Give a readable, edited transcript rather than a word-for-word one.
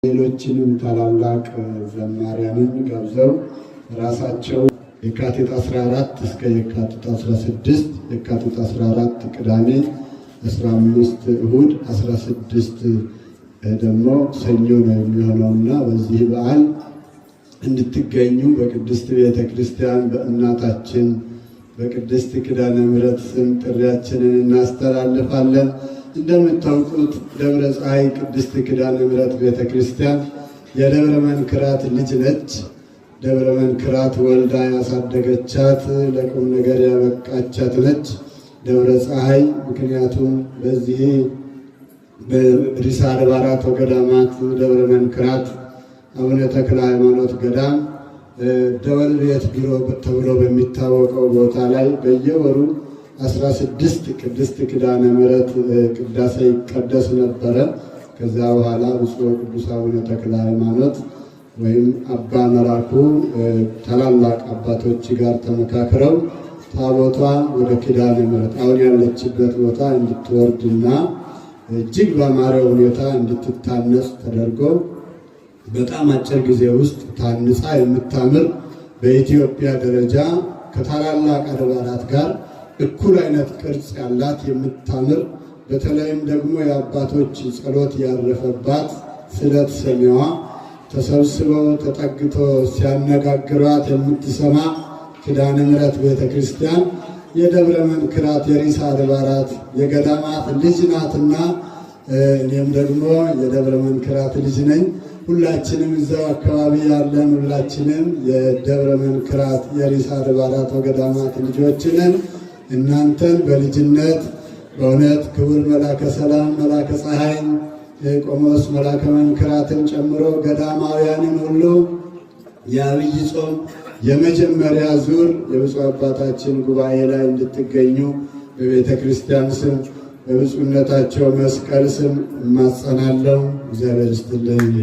ሌሎችንም ታላላቅ ዘማሪያንን ጋብዘው ራሳቸው የካቲት 14 እስከ የካቲት 16 የካቲት 14 ቅዳሜ 15 እሁድ 16 ደግሞ ሰኞ ነው የሚሆነውና በዚህ በዓል እንድትገኙ በቅድስት ቤተክርስቲያን በእናታችን በቅድስት ኪዳነ ምሕረት ስም ጥሪያችንን እናስተላልፋለን። እንደምታውቁት ደብረ ፀሐይ ቅድስት ኪዳነ ምሕረት ቤተክርስቲያን የደብረ መንክራት ልጅ ነች። ደብረ መንክራት ወልዳ ያሳደገቻት ለቁም ነገር ያበቃቻት ነች ደብረ ፀሐይ። ምክንያቱም በዚህ በሪሳ አድባራት ወገዳማት ደብረ መንክራት አቡነ ተክለ ሃይማኖት ገዳም ደወል ቤት ቢሮ ተብሎ በሚታወቀው ቦታ ላይ በየወሩ 16 ቅድስት ኪዳነ ምሕረት ቅዳሴ ይቀደስ ነበረ። ከዛ በኋላ ብፁዕ ቅዱስ አቡነ ተክለ ሃይማኖት ወይም አባ መላኩ ታላላቅ አባቶች ጋር ተመካክረው ታቦቷ ወደ ኪዳነ ምሕረት አሁን ያለችበት ቦታ እንድትወርድና እጅግ በአማረ ሁኔታ እንድትታነጽ ተደርጎ በጣም አጭር ጊዜ ውስጥ ታንጻ የምታምር በኢትዮጵያ ደረጃ ከታላላቅ አድባራት ጋር እኩል አይነት ቅርጽ ያላት የምታምር በተለይም ደግሞ የአባቶች ጸሎት ያረፈባት ስለት ሰሚዋ ተሰብስበው ተጠግቶ ሲያነጋግሯት የምትሰማ ኪዳነ ምሕረት ቤተክርስቲያን የደብረ መንክራት የሪሳ አድባራት የገዳማት ልጅ ናትና እኔም ደግሞ የደብረ መንክራት ልጅ ነኝ። ሁላችንም እዛው አካባቢ ያለን ሁላችንም የደብረ መንክራት የሪሳ አድባራት ወገዳማት ልጆች ነን። እናንተን በልጅነት በእውነት ክቡር መላከ ሰላም መላከ ፀሐይ ቆሞስ መላከ መንክራትን ጨምሮ ገዳማውያንን ሁሉ የአብይ ጾም የመጀመሪያ ዙር የብፁዕ አባታችን ጉባኤ ላይ እንድትገኙ በቤተ ክርስቲያን ስም በብፁዕነታቸው መስቀል ስም እማጸናለሁ። እግዚአብሔር ይስጥልኝ።